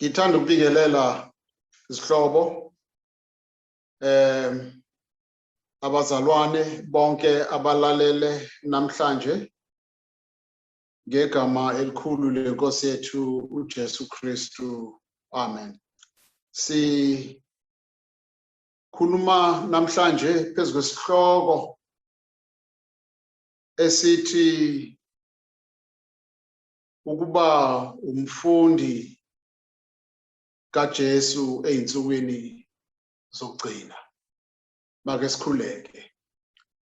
Ngithanda ukubingelela isihlobo abazalwane bonke abalalele namhlanje ngegama elikhulu lenkosi yethu uJesu Kristu. Amen. Sikhuluma namhlanje phezu kwesihloko esithi ukuba umfundi kaJesu eyinsukwini zokugcina. Make sikhuleke.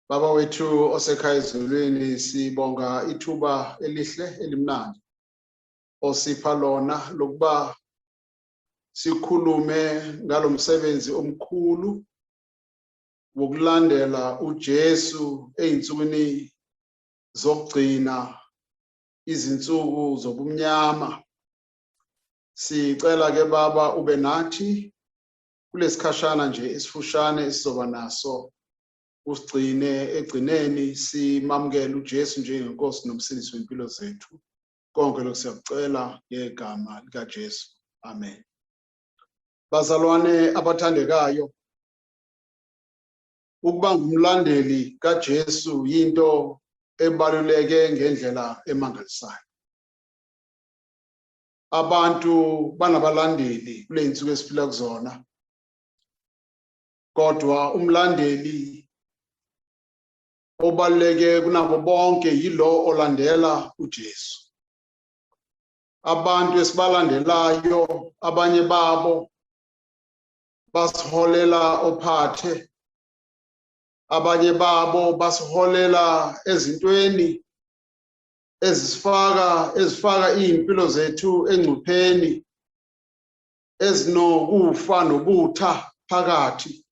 Baba wethu osekhaya ezulwini, sibonga ithuba elihle elimnandi osipha lona lokuba sikhulume ngalomsebenzi omkhulu wokulandela uJesu eyinsukwini zokugcina, izinsuku zobumnyama. Sicela ke Baba ube nathi kulesikhashana nje esifushane esizoba naso, usigcine egcineni, simamukele uJesu njengenkosi nomsindisi wempilo zethu. Konke lokhu siyakucela ngegama likaJesu. Amen. Bazalwane abathandekayo, ukuba ngumlandeli kaJesu yinto ebaluleke ngendlela emangalisayo. Abantu banabalandeli kule insuku esiphila kuzona, kodwa umlandeli obaluleke kunabo bonke yilo olandela uJesu. Abantu esibalandelayo, abanye babo basiholela ophathe, abanye babo basiholela ezintweni ezifaka izimpilo zethu engcupheni, ezinokufa nokutha phakathi.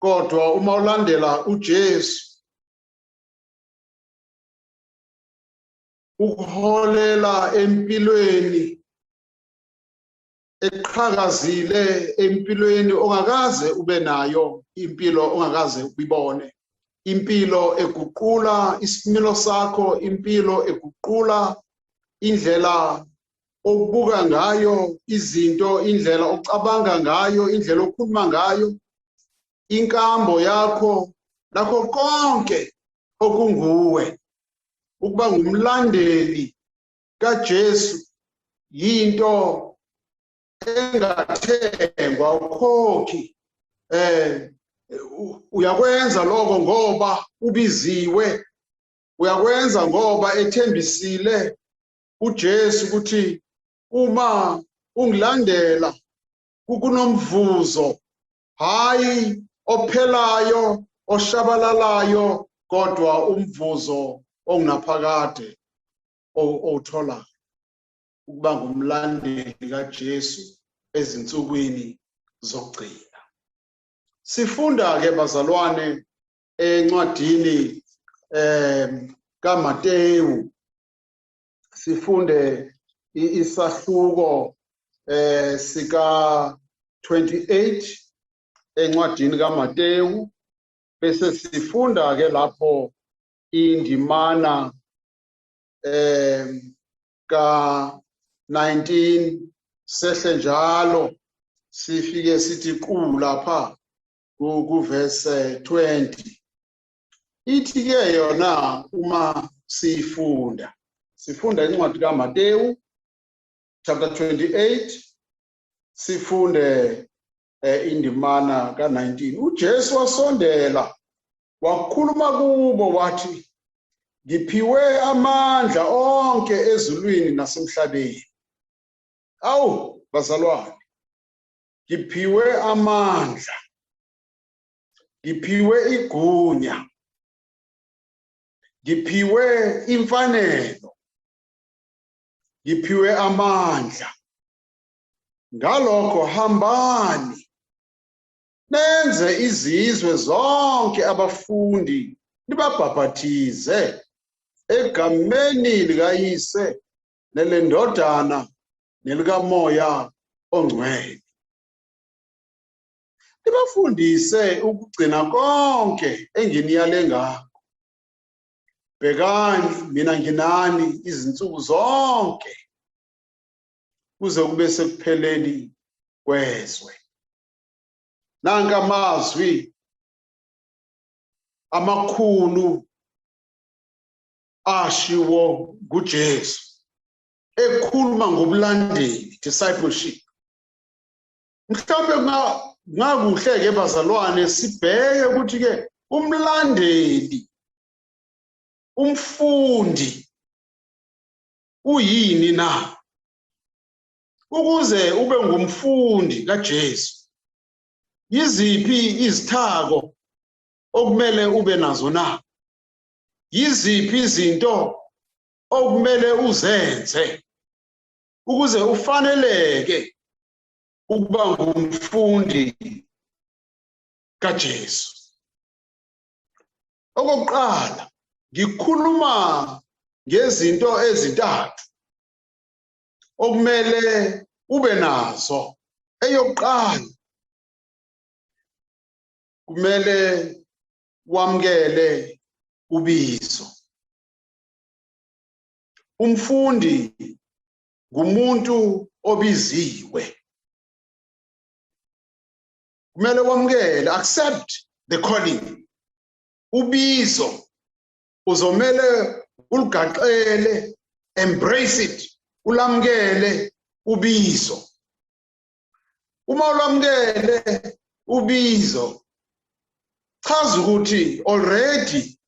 Kodwa uma ulandela uJesu, ukuholela empilweni eqhakazile, empilweni ongakaze ube nayo, impilo ongakaze ubibone, impilo eguqula isimilo sakho, impilo eguqula indlela obuka ngayo izinto, indlela ocabanga ngayo, indlela okhuluma ngayo, inkambo yakho, lakho konke okunguwe. Ukuba ngumlandeli kaJesu yinto engathengwa, ukhokhi. Uyakwenza lokho ngoba ubiziwe, uyakwenza ngoba ethembisile uJesu ukuthi uma ungilandela kunomvuzo, hayi ophelayo oshabalalayo, kodwa umvuzo ongunaphakade owuthola ukuba ngumlandeli kaJesu ezinsukwini zokugcina. Sifunda ke bazalwane encwadini kaMateyu, sifunde isahluko sika 28 encwadini kaMateyu, bese sifunda ke lapho indimana ka 19 sehle njalo sifike sithi qhu lapha kuverse 20. Ithi ke yona uma sifunda incwadi kaMateyu chapter 28, sifunde indimana ka 19. uJesu wasondela wakhuluma kubo wathi, ngiphiwe amandla onke ezulwini nasemhlabeni. Awu bazalwane, ngiphiwe amandla, ngiphiwe igunya, ngiphiwe imfanelo, ngiphiwe amandla. Ngalokho hambani nenze izizwe zonke abafundi, nibabhaphathize egameni likaYise nelendodana nelikaMoya oNgcwele. Nibafundise ukugcina konke enginiyale ngakho. Bhekani, mina nginani izinsuku zonke kuze kube sekupheleni kwezwe. Nanka amazwi amakhulu ashiwo nguJesu ekhuluma ngobulandeli, discipleship. Mhlawumbe ngakuhle ke bazalwane sibheke ukuthi ke umlandeli, umfundi uyini na? Ukuze ube ngumfundi kaJesu, yiziphi izithako okumele ube nazo na? Yiziphi izinto okumele uzenze ukuze ufaneleke ukuba ngumfundi kaJesu? Okokuqala, ngikhuluma ngezinto ezintathu okumele ube nazo. Eyokuqala, kumele wamkele ubizo. Umfundi ngumuntu obiziwe. Kumele wamkele, accept the calling. Ubizo uzomele uligaqele, embrace it, ulamkele ubizo. Uma ulamkele ubizo, chaza ukuthi already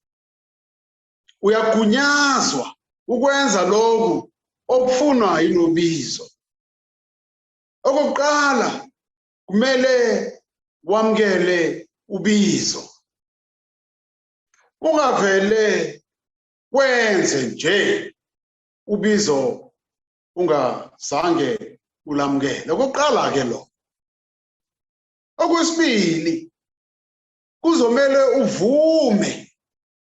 uyagunyazwa ukwenza lokhu okufunwa yilobizo. Okokuqala, kumele wamkele ubizo. Ungavele wenze nje ubizo ungazange ulamkele. Okokuqala ke lo. Okwesibili, kuzomele uvume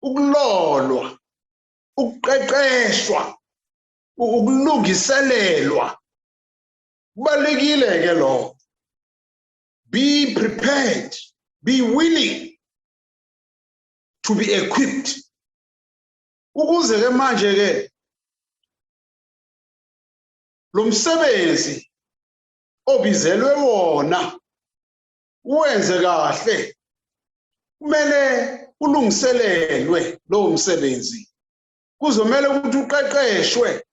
ukulolwa, ukuqeqeshwa, ukulungiselelwa. Kubalekile ke lo. Be prepared, be willing to be equipped. Ukuze ke manje ke lo msebenzi obizelwe wona uwenze kahle, kumele ulungiselelwe lo msebenzi. Kuzomela ukuthi uqeqeshwe,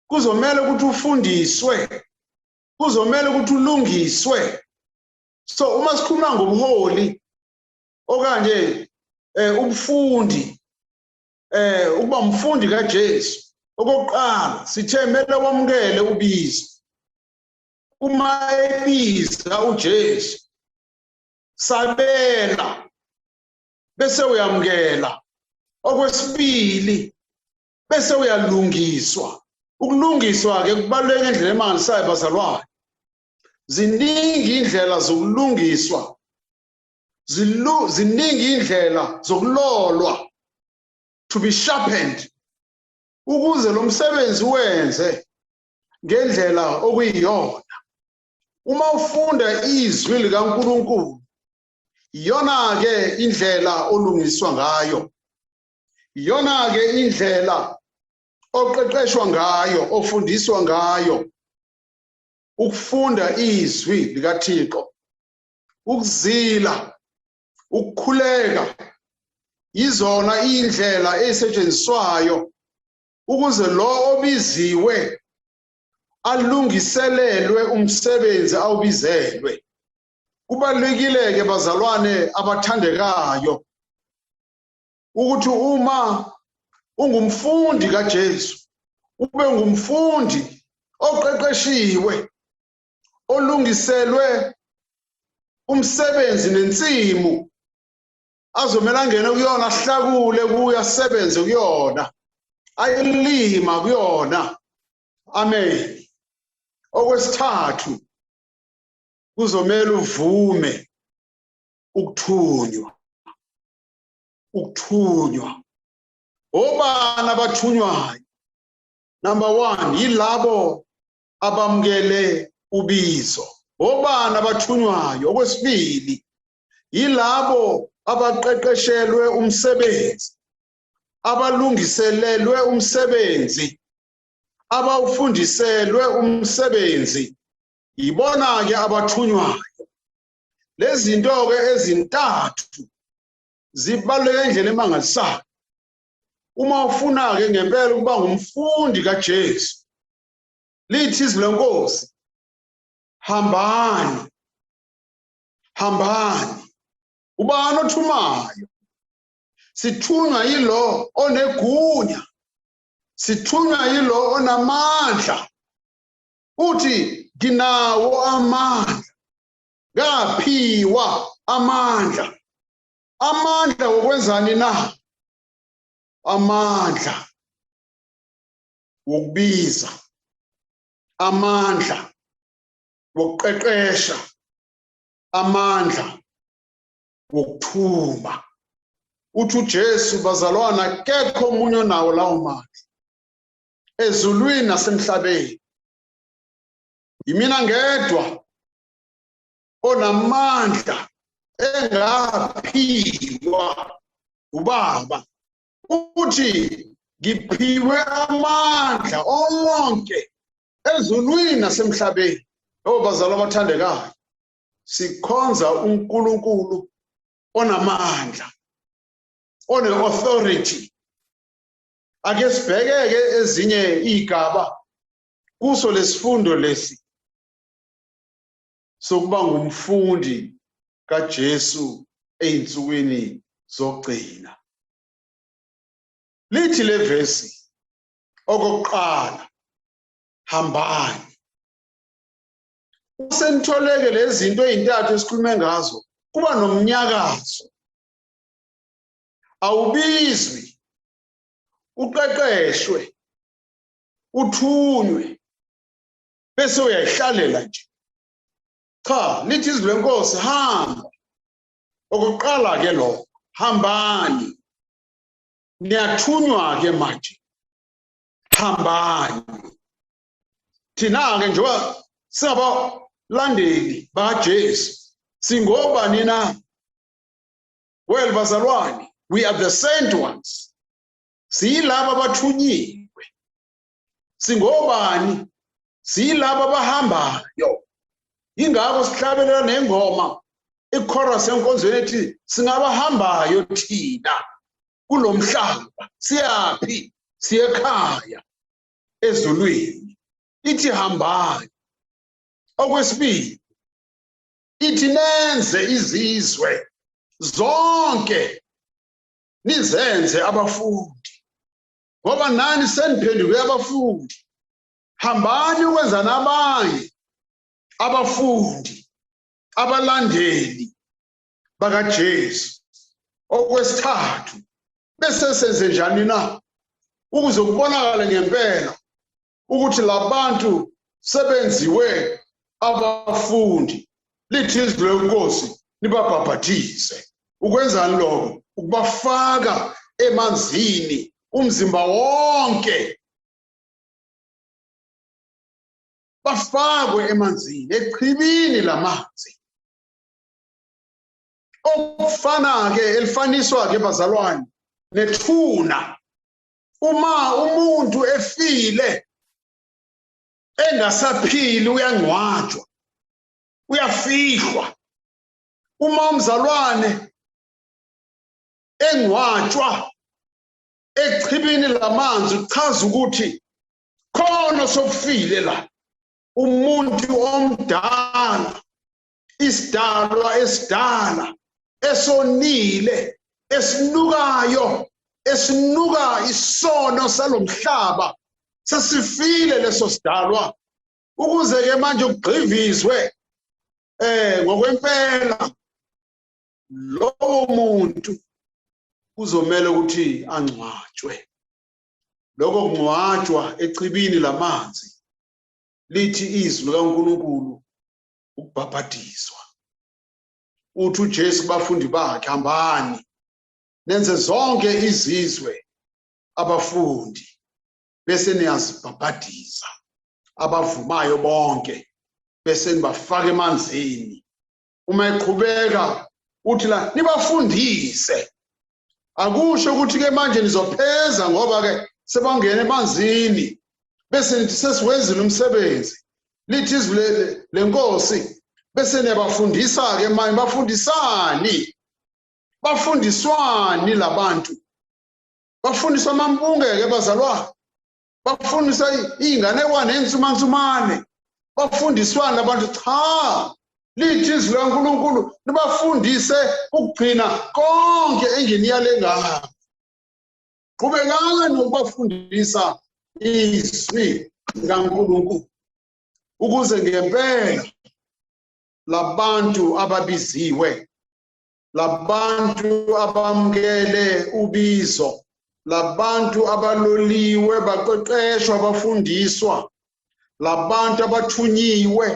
kuzomela ukuthi ufundiswe, kuzomela ukuthi ulungiswe. So uma sikhuluma ngobuholi okanje umfundi, ukuba umfundi kaJesu, okokuqala sithemele wamkele ubizo. Uma ebiza uJesu, sabela bese uyamkela. Okwesibili, bese uyalungiswa. Ukulungiswa ke kubaluleke ngendlela emangalisayo bazalwane. Ziningi indlela zokulungiswa, ziningi indlela zokulolwa, to be sharpened, ukuze lo msebenzi wenze ngendlela okuyiyona. Uma ufunda izwi likaNkulunkulu, iyona ke indlela olungiswa ngayo, iyona ke indlela oqeqeshwa ngayo, ofundiswa ngayo. Ukufunda izwi likaThixo, ukuzila, ukukhuleka, izona indlela ezisetshenziswayo ukuze lo obiziwe alungiselelwe umsebenzi awubizelwe. Kubalulekile ke bazalwane abathandekayo ukuthi uma ungumfundi kaJesu, ube ngumfundi oqeqeshiwe, olungiselwe umsebenzi nensimu azomela ngene kuyona, ahlakule kuya, asebenze kuyona, ayilima kuyona. Amen. Okwesithathu, kuzomela uvume ukuthunywa. Ukuthunywa. Obani abathunywayo? Number 1, yilabo abamkele ubizo. Obani abathunywayo? Okwesibili, yilabo abaqeqeshelwe umsebenzi, abalungiselelwe umsebenzi, abawufundiselwe umsebenzi yibona ke abathunywayo. Lezi zinto ke ezintathu zibaluleke ngendlela emangalisayo. Uma ufuna ke ngempela ukuba ngumfundi kaJesu, lithi izwi lenkosi, hambani, hambani. Ubani othumayo? Sithunywa yilo onegunya, sithunywa yilo onamandla. Uthi nginawo amandla, ngaphiwa amandla. Amandla wokwenzani na? Amandla wokubiza, amandla wokuqeqesha, amandla wokuthuma. Uthi uJesu bazalwana kekho omunye onawo lawo mandla ezulwini nasemhlabeni. Yimina ngedwa onamandla engaphiwa uBaba. Uthi ngiphiwe amandla onke ezulwini nasemhlabeni. Bazalwa abathandekayo, sikhonza uNkulunkulu onamandla, one-authority. Ake sibheke-ke ezinye igaba kuso lesifundo lesi sokuba ngumfundi kaJesu eyinsukwini zokugcina. Lithi le vesi okokuqala, hambani. Usenitholeke lezi zinto ezintathu esikhulume ngazo, kuba nomnyakazo. Awubizwi, uqeqeshwe, uthunywe, bese uyayihlalela nje. Cha, lithi izwi lenkosi, hamba. Okokuqala ke lo, hambani. Niyathunywa ke manje, hambani. Thina-ke njengoba singabalandeli bakaJesu, singobani na? Well, bazalwane, we are the sent ones. Siyilabo abathunyiwe. Singobani? Siyilabo abahambayo. Ingakho sihlabelela nengoma ichorus enkonzweni ethi singabahambayo thina kulo mhlaba. Siyaphi? Siyekhaya ezulwini. Ithi hambani. Okwesibili, ithi nenze izizwe zonke nizenze abafundi. Ngoba nani seniphenduke abafundi. Hambani ukwenza nabanye abafundi, abalandeli bakaJesu. Okwesithathu, bese senze njani na? Ukuze kubonakale ngempela ukuthi labantu sebenziwe abafundi. Lithi izwi lenkosi, nibabhaphathize. Ukwenzani lokho? Ukubafaka emanzini umzimba wonke. Bafakwe emanzini, echibini lamanzi. Okufana-ke elifaniswa-ke bazalwane nethuna. Uma umuntu efile engasaphili uyangcwatshwa, uyafihlwa. Uma umzalwane engcwatshwa echibini lamanzi, uchaza ukuthi khona sokufile la. Umuntu omdala, isidalwa esidala, esonile, esinukayo, esinuka isono salomhlaba, sesifile leso sidalwa. Ukuze ke manje ugqivizwe ngokwempela lowo muntu uzomela ukuthi angcwatshwe. Lokho kungcwatshwa echibini lamanzi lithi izwi likaNkulunkulu, ukubhaphathizwa. Uthi uJesu bafundi bakhe, hambani nenze zonke izizwe abafundi, bese niyazibhaphathiza abavumayo bonke, bese nibafaka emanzini. Uma eqhubeka uthi la nibafundise. Akusho ukuthi ke manje nizopheza ngoba ke sebangena emanzini bese nithi sesiwenzile umsebenzi lithi izwi lenkosi bese niyabafundisa ke manje bafundiswani labantu bafundiswa amambungeke bazalwane bafundisa inganekwane ensumansumane bafundiswani abantu cha lithi izwi laNkulunkulu nibafundise ukugcina konke enginiyale ngakho qhubekani ukubafundisa izwi likaNkulunkulu ukuze ngempela labantu ababiziwe labantu abamkele ubizo labantu abaloliwe baqeqeshwa bafundiswa labantu abathunyiwe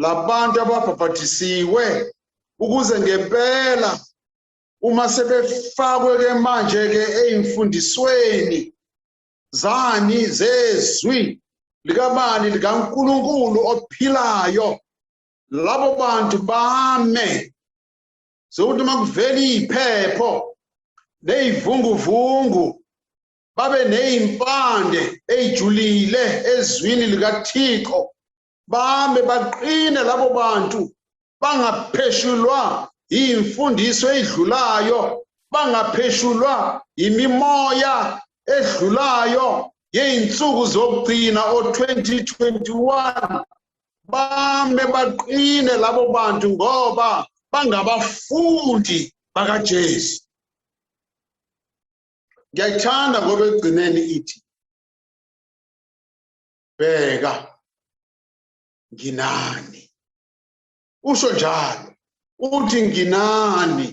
labantu ababhabhathisiwe ukuze ngempela uma sebefakwe ke manje ke ezimfundisweni zani zezwi likabani likaNkulunkulu ophilayo labo bantu bame sokuthi makuvela iphepho nezivunguvungu babe nezimpande ezijulile ezwini likaThixo bame baqine labo bantu bangapheshulwa imfundiso edlulayo bangapheshulwa imimoya edlulayo yeinsuku zokugcina o2021 bame baqine labo bantu ngoba bangabafundi bakaJesu ngiyayithanda ngoba egcineni ithi bheka nginani usho njalo uthi nginani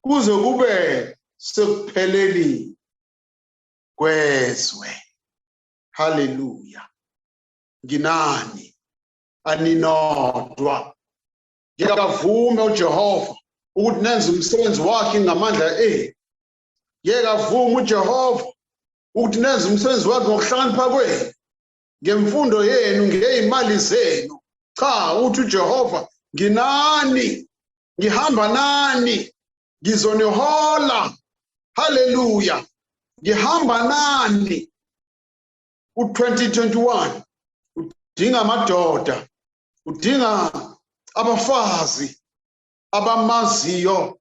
kuze kube sekupheleli kwezwe haleluya nginani aninodwa ngiyakavuma uJehova ukuthi nenze umsebenzi wakhe ngamandla ngiyakavuma uJehova ukuthi nenze umsebenzi wakhe ngokuhlakanipha kwenu ngemfundo yenu ngezimali zenu cha uthi uJehova nginani ngihamba nani ngizonihola haleluya ngihamba nani u2021 udinga amadoda udinga abafazi abamaziyo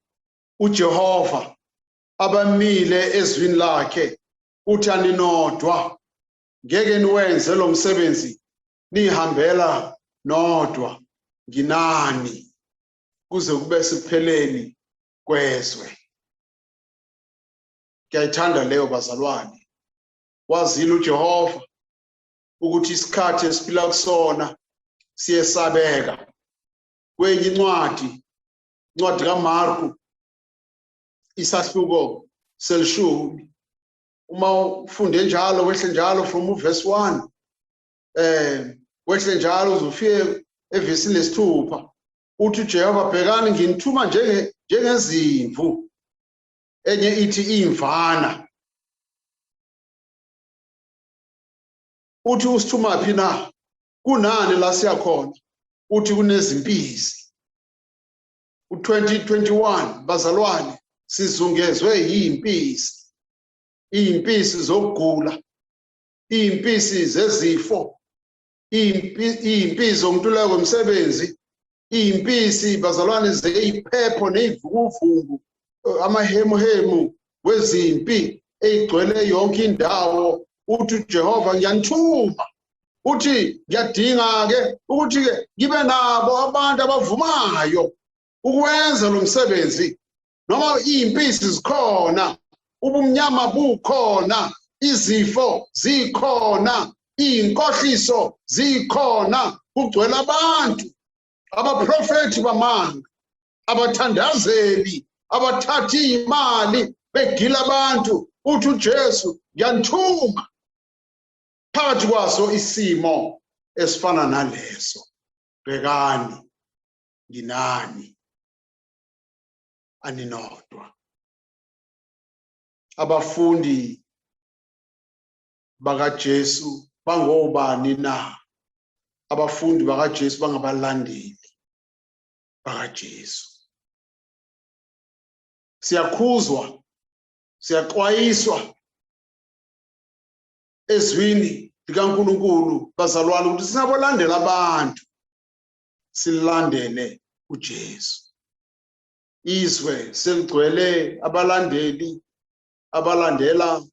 uJehova abamile ezwini lakhe uthi aninodwa ngeke niwenze lo msebenzi nihambela nodwa nginani kuze kube sekupheleni kwezwe ngiyayithanda leyo bazalwane wazile uJehova ukuthi isikhathi esiphila kusona siyesabeka kwenye incwadi kaMarku isahluko selishumi uma ufunde njalo wehle njalo from verse 1 wehle njalo uzofike evesini lesithupha uthi uJehova bhekani nginithuma njengezimvu enye ithi imvana uthi usithuma phi na kunani la siyakhona uthi kunezimpisi u2021 bazalwane sizungezwe impisi zokugula impisi zezifo impisi zokuntuleka komsebenzi impisi bazalwane zeyiphepho nezivunguvungu amahemuhemu wezimpi egcwele yonke indawo uthi uJehova ngiyanithuma uthi ngiyadinga ke ukuthi ke ngibe nabo abantu abavumayo ukwenza lo msebenzi noma impisi zikhona ubumnyama bukhona izifo zikhona inkohliso zikhona kugcwele abantu abaprofeti bamanga abathandazeli abathathi imali begila abantu uthi uJesu ngiyanithuma phakathi kwaso isimo esifana naleso bhekani nginani aninodwa abafundi bakaJesu bangobani na abafundi bakaJesu bangabalandeli bakaJesu siyakhuzwa siyaxwayiswa ezwini likaNkulunkulu bazalwane ukuthi singabolandela abantu silandele uJesu. Izwe seligcwele abalandeli abalandela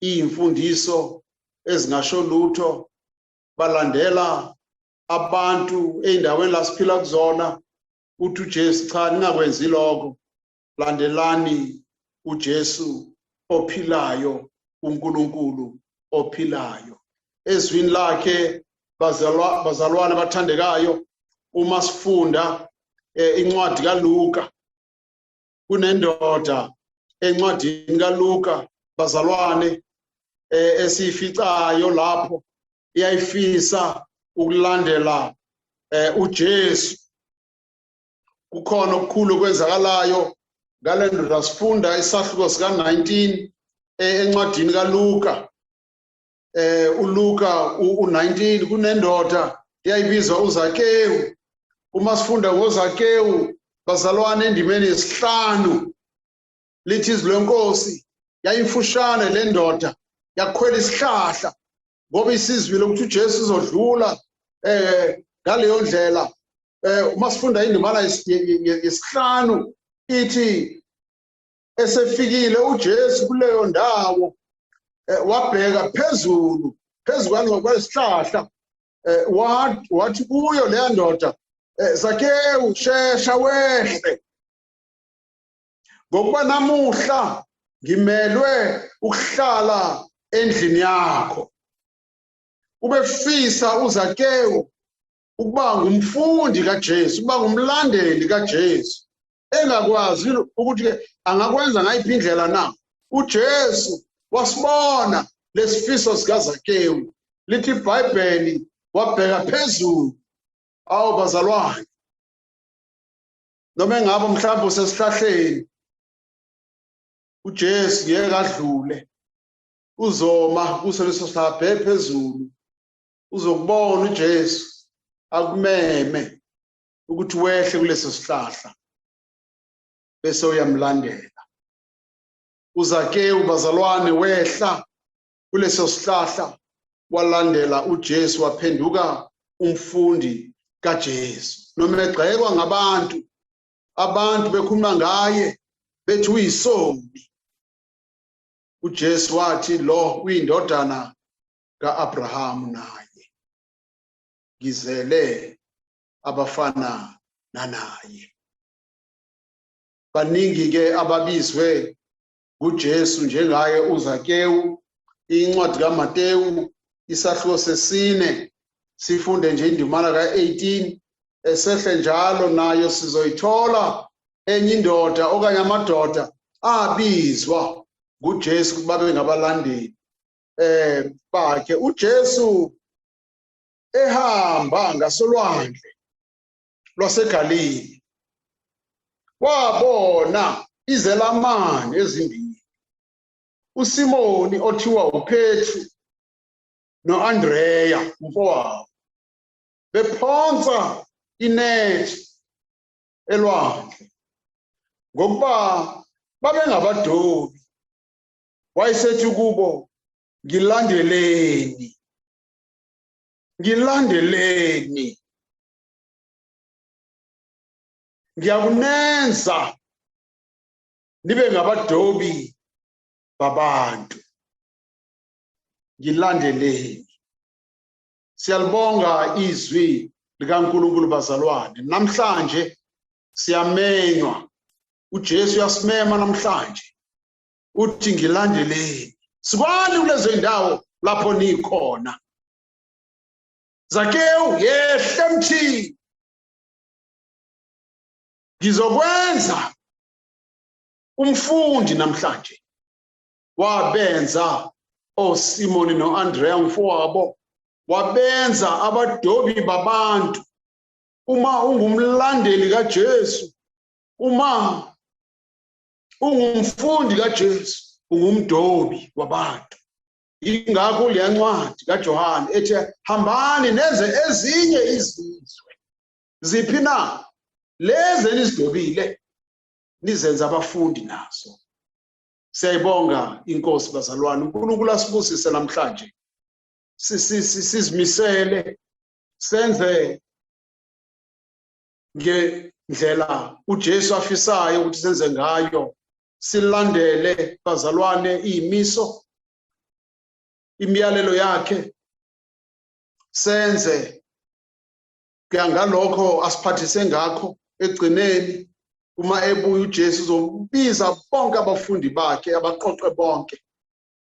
imfundiso ezingasho lutho, balandela abantu eindaweni lasiphila kuzona. Uthi uJesu cha ningakwenzi lokho, landelani uJesu ophilayo, uNkulunkulu ophilayo. Ezwini lakhe bazalwane abathandekayo, uma sifunda incwadi kaLuka, kunendoda encwadini kaLuka bazalwane esificayo lapho iyayifisa ukulandela uJesu. Kukhona okukhulu okwenzakalayo ngale ndoda. Sifunda isahluko sika 19 encwadini kaLuka. uLuka u19 kunendoda eyayibizwa uZakewu. Uma sifunda ngoZakewu bazalwane endimeni yesihlanu, lithi izwi lenkosi yayimfushane le ndoda yakhwela isihlahla ngoba isizwile ukuthi uJesu uzodlula ngaleyo ndlela. Uma sifunda indimana yesihlanu ithi esefikile uJesu kuleyo ndawo wabheka phezulu kwesihlahla wathi kuyo leya ndoda, Zakewu shesha wehle, ngokuba namuhla ngimelwe ukuhlala endlini yakho. Ubefisa uZakewu ukuba ngumfundi kaJesu, ukuba ngumlandeli kaJesu, engakwazi ukuthi angakwenza ngayiphi indlela na. uJesu wasibona lesifiso sikaZakewu, lithi iBhayibheli wabheka phezulu. Awu bazalwane, noma engaba mhlawumbe usesihlahleni, uJesu ngeke adlule, uzoma kuso leso sihlahla phezulu, uzokubona uJesu akumeme ukuthi wehle kuleso sihlahla bese uyamlandela. uZakewu bazalwane wehla kuleso sihlahla walandela uJesu, waphenduka umfundi kaJesu. Noma egxekwa ngabantu, abantu bekhuluma ngaye bethi uyisoni, uJesu wathi lo uyindodana kaAbrahamu, naye ngizele abafana nanaye. Baningi ke ababizwe kuJesu njengaye uZakewu. Incwadi kaMateyu isahluko sesine sifunde nje indimana ka18 esehle njalo nayo sizoyithola enye indoda okanye amadoda abizwa nguJesu babe ngabalandeli bakhe. uJesu ehamba ngasolwandle lwaseGalili wabona izelamani ezimbili, uSimoni othiwa uPetru noAndreya umfowabo, bephonsa inethi elwandle ngokuba babengabadobi. Wayesethi kubo, ngilandeleni, ngilandeleni, ngiyakunenza nibe ngabadobi babantu, ngilandeleni. Siyalibonga izwi likaNkulunkulu bazalwane. Namhlanje siyamenywa, uJesu uyasimema namhlanje uthi ngilandeleni. Sikwani kulezo indawo lapho nikhona. Zakewu yehle mthini, ngizokwenza umfundi namhlanje. Wabenza oSimoni noAndreya umfowabo, wabenza abadobi babantu. Uma ungumlandeli kaJesu, uma ungumfundi kaJesu, ungumdobi wabantu. Ingakho le ncwadi kaJohane ethi hambani nenze ezinye izizwe. Ziphi na? Lezi enizidobile nizenza abafundi nazo. Siyayibonga inkosi bazalwane. uNkulunkulu asibusise namhlanje sizimisele senze ngendlela uJesu afisayo ukuthi senze ngayo, silandele bazalwane izimiso, imiyalelo yakhe, senze ngalokho asiphathise ngakho egcineni. Uma ebuya uJesu uzobiza bonke abafundi bakhe, abaqoqe bonke,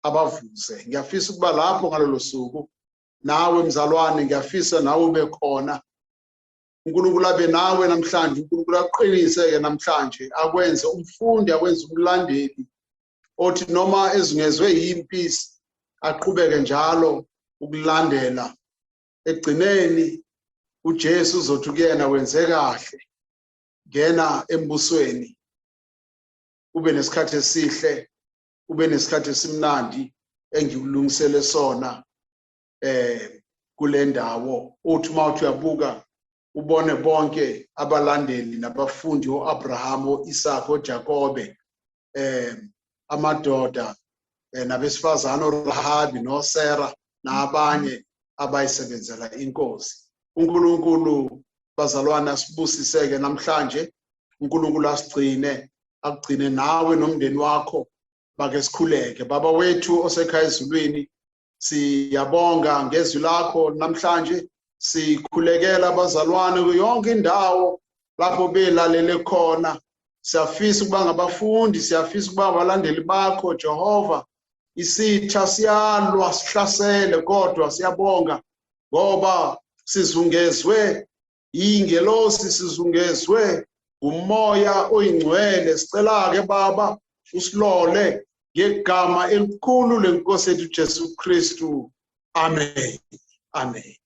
abavuze. Ngiyafisa ukuba lapho ngalolo suku, nawe mzalwane, ngiyafisa nawe ube khona. uNkulunkulu abe nawe namhlanje, uNkulunkulu aqinise-ke namhlanje, akwenze umfundi, akwenze umlandeli othi noma ezungezwe yimpi aqhubeke njalo ukulandela. Egcineni uJesu uzothi kuyena wenze kahle, ngena embusweni, ube nesikhathi esihle, ube nesikhathi esimnandi engikulungisele sona kule ndawo. Uthi uma uthi uyabuka ubone bonke abalandeli nabafundi oAbraham, oIsaac, oJakobe, amadoda nabesifazane oRahabi noSera nabanye abayisebenzela inkosi. uNkulunkulu bazalwane asibusiseke namhlanje. uNkulunkulu asigcine, akugcine nawe nomndeni wakho. Bake sikhuleke. Baba wethu osekhaya ezulwini, siyabonga ngezwi lakho namhlanje. Sikhulekela abazalwane kuyonke indawo lapho belalele khona. Siyafisa ukuba ngabafundi, siyafisa ukuba abalandeli bakho Jehova. Isitha siyalwa sihlasele, kodwa siyabonga ngoba sizungezwe ingelosi, sizungezwe umoya oyingcwele. Sicela-ke Baba usilole ngegama elikhulu lenkosi yethu Jesu Kristu. Amen. Amen.